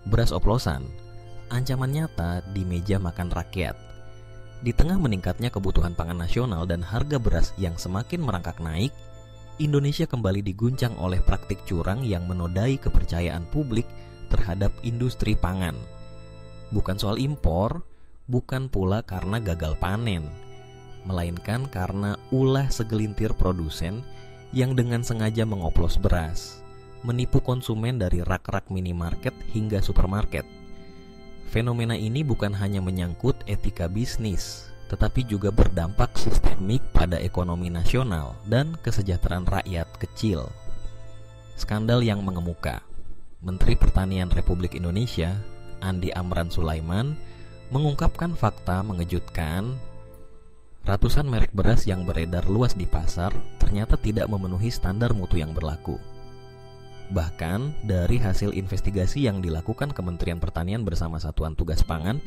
Beras oplosan, ancaman nyata di meja makan rakyat. Di tengah meningkatnya kebutuhan pangan nasional dan harga beras yang semakin merangkak naik, Indonesia kembali diguncang oleh praktik curang yang menodai kepercayaan publik terhadap industri pangan. Bukan soal impor, bukan pula karena gagal panen, melainkan karena ulah segelintir produsen yang dengan sengaja mengoplos beras, menipu konsumen dari rak-rak minimarket hingga supermarket. Fenomena ini bukan hanya menyangkut etika bisnis, tetapi juga berdampak sistemik pada ekonomi nasional dan kesejahteraan rakyat kecil. Skandal yang mengemuka. Menteri Pertanian Republik Indonesia, Andi Amran Sulaiman, mengungkapkan fakta mengejutkan. Ratusan merek beras yang beredar luas di pasar ternyata tidak memenuhi standar mutu yang berlaku. Bahkan dari hasil investigasi yang dilakukan Kementerian Pertanian bersama Satuan Tugas Pangan,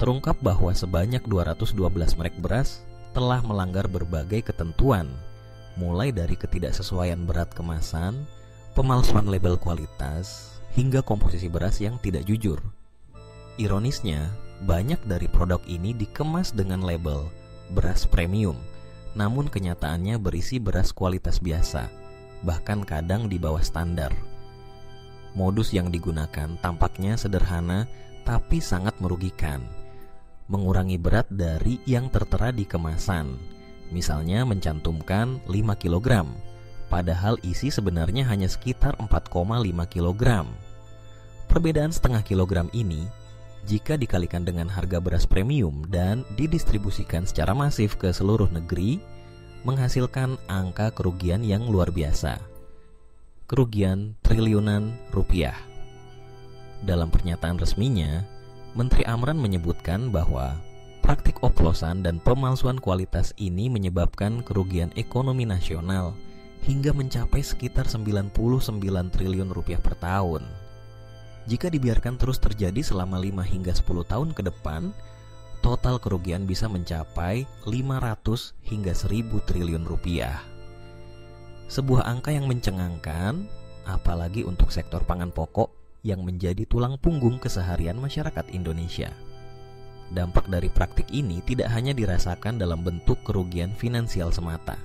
terungkap bahwa sebanyak 212 merek beras telah melanggar berbagai ketentuan, mulai dari ketidaksesuaian berat kemasan, pemalsuan label kualitas, hingga komposisi beras yang tidak jujur. Ironisnya, banyak dari produk ini dikemas dengan label beras premium, namun kenyataannya berisi beras kualitas biasa, bahkan kadang di bawah standar. Modus yang digunakan tampaknya sederhana tapi sangat merugikan. Mengurangi berat dari yang tertera di kemasan, misalnya mencantumkan 5 kg, padahal isi sebenarnya hanya sekitar 4,5 kg. Perbedaan setengah kilogram ini, jika dikalikan dengan harga beras premium dan didistribusikan secara masif ke seluruh negeri, menghasilkan angka kerugian yang luar biasa. Kerugian triliunan rupiah. Dalam pernyataan resminya, Menteri Amran menyebutkan bahwa praktik oplosan dan pemalsuan kualitas ini menyebabkan kerugian ekonomi nasional hingga mencapai sekitar 99 triliun rupiah per tahun. Jika dibiarkan terus terjadi selama 5 hingga 10 tahun ke depan, total kerugian bisa mencapai 500 hingga 1000 triliun rupiah. Sebuah angka yang mencengangkan, apalagi untuk sektor pangan pokok yang menjadi tulang punggung keseharian masyarakat Indonesia. Dampak dari praktik ini tidak hanya dirasakan dalam bentuk kerugian finansial semata.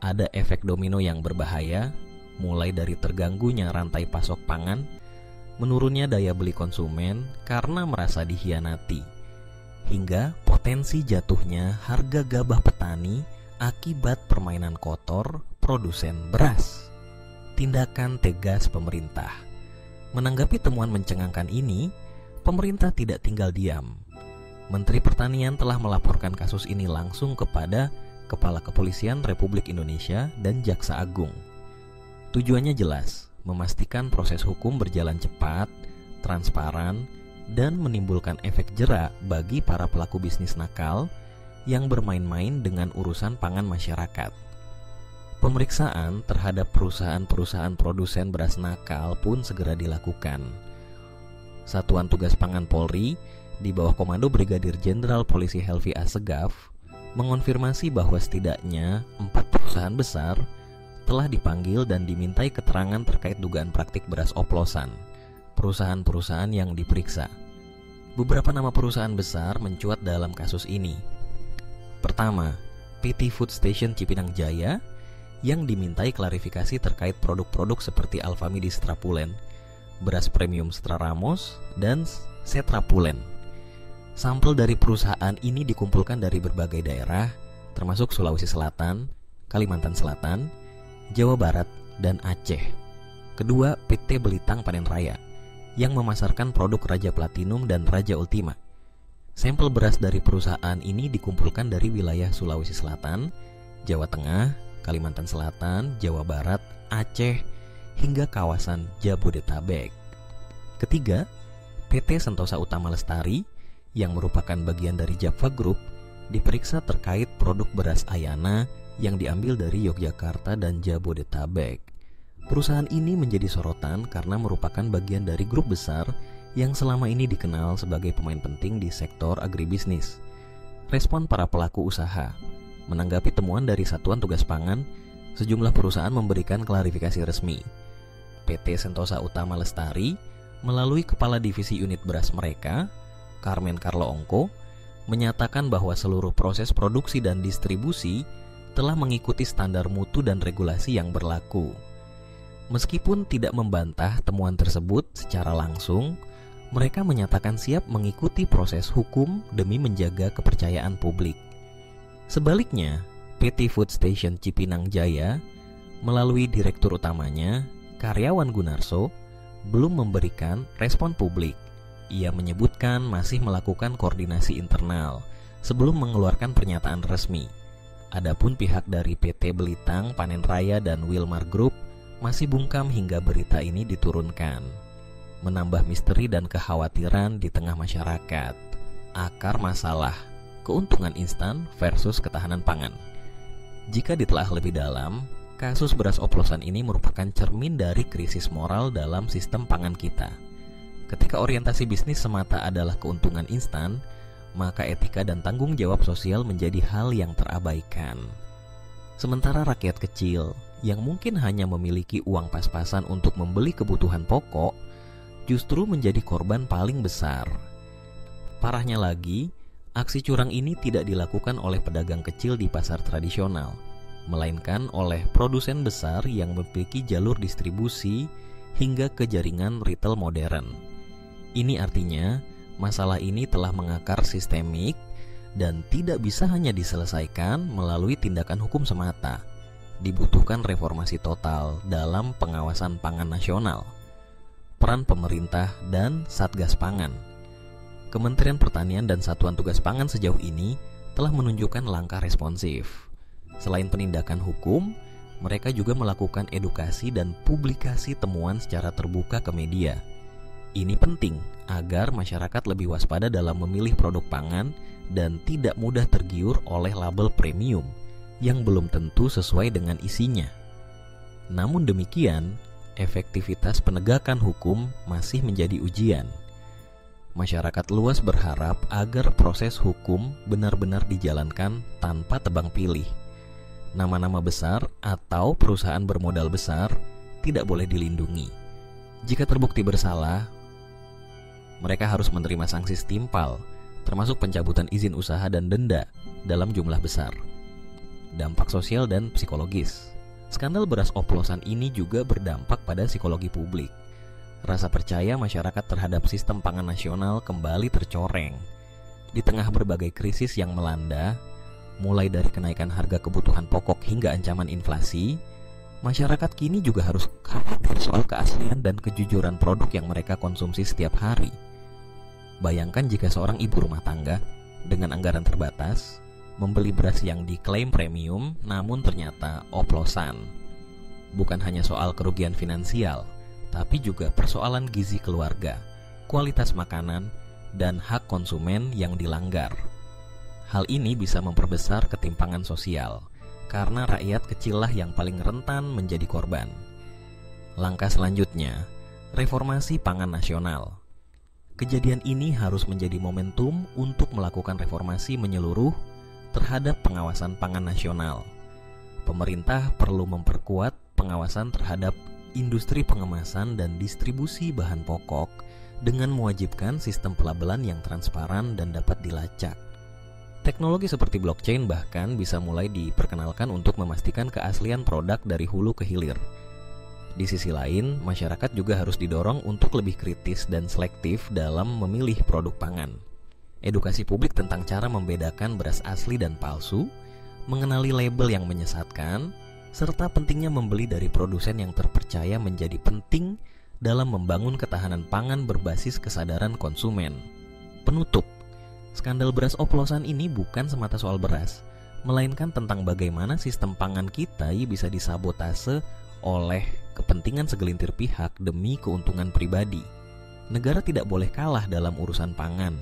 Ada efek domino yang berbahaya, mulai dari terganggunya rantai pasok pangan, menurunnya daya beli konsumen karena merasa dikhianati, hingga potensi jatuhnya harga gabah petani akibat permainan kotor produsen beras. Tindakan tegas pemerintah. Menanggapi temuan mencengangkan ini, pemerintah tidak tinggal diam. Menteri Pertanian telah melaporkan kasus ini langsung kepada Kepala Kepolisian Republik Indonesia dan Jaksa Agung. Tujuannya jelas, memastikan proses hukum berjalan cepat, transparan, dan menimbulkan efek jera bagi para pelaku bisnis nakal yang bermain-main dengan urusan pangan masyarakat. Pemeriksaan terhadap perusahaan-perusahaan produsen beras nakal pun segera dilakukan. Satuan Tugas Pangan Polri di bawah komando Brigadir Jenderal Polisi Helvi Assegaf mengonfirmasi bahwa setidaknya 4 perusahaan besar telah dipanggil dan dimintai keterangan terkait dugaan praktik beras oplosan. Perusahaan-perusahaan yang diperiksa. Beberapa nama perusahaan besar mencuat dalam kasus ini. Pertama, PT Food Station Cipinang Jaya yang dimintai klarifikasi terkait produk-produk seperti Alfamidi Strapulen, beras premium Stra Ramos, dan Setrapulen. Sampel dari perusahaan ini dikumpulkan dari berbagai daerah, termasuk Sulawesi Selatan, Kalimantan Selatan, Jawa Barat, dan Aceh. Kedua, PT Belitang Panen Raya yang memasarkan produk Raja Platinum dan Raja Ultima. Sampel beras dari perusahaan ini dikumpulkan dari wilayah Sulawesi Selatan, Jawa Tengah, Kalimantan Selatan, Jawa Barat, Aceh, hingga kawasan Jabodetabek. Ketiga, PT Sentosa Utama Lestari yang merupakan bagian dari Japfa Group diperiksa terkait produk beras Ayana yang diambil dari Yogyakarta dan Jabodetabek. Perusahaan ini menjadi sorotan karena merupakan bagian dari grup besar yang selama ini dikenal sebagai pemain penting di sektor agribisnis. Respon para pelaku usaha. Menanggapi temuan dari Satuan Tugas Pangan, sejumlah perusahaan memberikan klarifikasi resmi. PT Sentosa Utama Lestari melalui Kepala Divisi Unit Beras mereka, Carmen Carlo Ongko, menyatakan bahwa seluruh proses produksi dan distribusi telah mengikuti standar mutu dan regulasi yang berlaku. Meskipun tidak membantah temuan tersebut secara langsung, mereka menyatakan siap mengikuti proses hukum demi menjaga kepercayaan publik. Sebaliknya, PT Food Station Cipinang Jaya melalui direktur utamanya, Karyawan Gunarso, belum memberikan respon publik. Ia menyebutkan masih melakukan koordinasi internal sebelum mengeluarkan pernyataan resmi. Adapun pihak dari PT Belitang, Panen Raya, dan Wilmar Group masih bungkam hingga berita ini diturunkan, menambah misteri dan kekhawatiran di tengah masyarakat. Akar masalah, keuntungan instan versus ketahanan pangan. Jika ditelaah lebih dalam, kasus beras oplosan ini merupakan cermin dari krisis moral dalam sistem pangan kita. Ketika orientasi bisnis semata adalah keuntungan instan, maka etika dan tanggung jawab sosial menjadi hal yang terabaikan. Sementara rakyat kecil yang mungkin hanya memiliki uang pas-pasan untuk membeli kebutuhan pokok, justru menjadi korban paling besar. Parahnya lagi, aksi curang ini tidak dilakukan oleh pedagang kecil di pasar tradisional, melainkan oleh produsen besar yang memiliki jalur distribusi hingga ke jaringan retail modern. Ini artinya, masalah ini telah mengakar sistemik dan tidak bisa hanya diselesaikan melalui tindakan hukum semata. Dibutuhkan reformasi total dalam pengawasan pangan nasional, peran pemerintah dan Satgas Pangan. Kementerian Pertanian dan Satuan Tugas Pangan sejauh ini telah menunjukkan langkah responsif. Selain penindakan hukum, mereka juga melakukan edukasi dan publikasi temuan secara terbuka ke media. Ini penting agar masyarakat lebih waspada dalam memilih produk pangan dan tidak mudah tergiur oleh label premium yang belum tentu sesuai dengan isinya. Namun demikian, efektivitas penegakan hukum masih menjadi ujian. Masyarakat luas berharap agar proses hukum benar-benar dijalankan tanpa tebang pilih. Nama-nama besar atau perusahaan bermodal besar tidak boleh dilindungi. Jika terbukti bersalah, mereka harus menerima sanksi setimpal, termasuk pencabutan izin usaha dan denda dalam jumlah besar. Dampak sosial dan psikologis. Skandal beras oplosan ini juga berdampak pada psikologi publik. Rasa percaya masyarakat terhadap sistem pangan nasional kembali tercoreng. Di tengah berbagai krisis yang melanda, mulai dari kenaikan harga kebutuhan pokok hingga ancaman inflasi, masyarakat kini juga harus khawatir soal keaslian dan kejujuran produk yang mereka konsumsi setiap hari. Bayangkan jika seorang ibu rumah tangga dengan anggaran terbatas membeli beras yang diklaim premium namun ternyata oplosan. Bukan hanya soal kerugian finansial, tapi juga persoalan gizi keluarga, kualitas makanan, dan hak konsumen yang dilanggar. Hal ini bisa memperbesar ketimpangan sosial, karena rakyat kecillah yang paling rentan menjadi korban. Langkah selanjutnya, reformasi pangan nasional. Kejadian ini harus menjadi momentum untuk melakukan reformasi menyeluruh terhadap pengawasan pangan nasional. Pemerintah perlu memperkuat pengawasan terhadap industri pengemasan dan distribusi bahan pokok dengan mewajibkan sistem pelabelan yang transparan dan dapat dilacak. Teknologi seperti blockchain bahkan bisa mulai diperkenalkan untuk memastikan keaslian produk dari hulu ke hilir. Di sisi lain, masyarakat juga harus didorong untuk lebih kritis dan selektif dalam memilih produk pangan. Edukasi publik tentang cara membedakan beras asli dan palsu, mengenali label yang menyesatkan, serta pentingnya membeli dari produsen yang terpercaya menjadi penting dalam membangun ketahanan pangan berbasis kesadaran konsumen. Penutup, skandal beras oplosan ini bukan semata soal beras, melainkan tentang bagaimana sistem pangan kita bisa disabotase oleh kepentingan segelintir pihak demi keuntungan pribadi. Negara tidak boleh kalah dalam urusan pangan.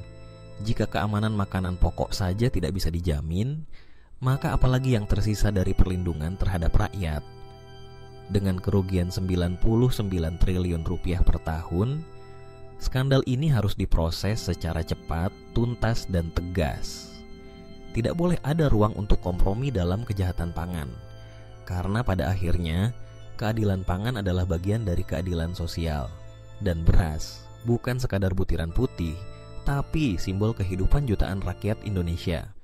Jika keamanan makanan pokok saja tidak bisa dijamin, maka apalagi yang tersisa dari perlindungan terhadap rakyat. Dengan kerugian 99 triliun rupiah per tahun, skandal ini harus diproses secara cepat, tuntas, dan tegas. Tidak boleh ada ruang untuk kompromi dalam kejahatan pangan, karena pada akhirnya keadilan pangan adalah bagian dari keadilan sosial, dan beras bukan sekadar butiran putih, tapi simbol kehidupan jutaan rakyat Indonesia.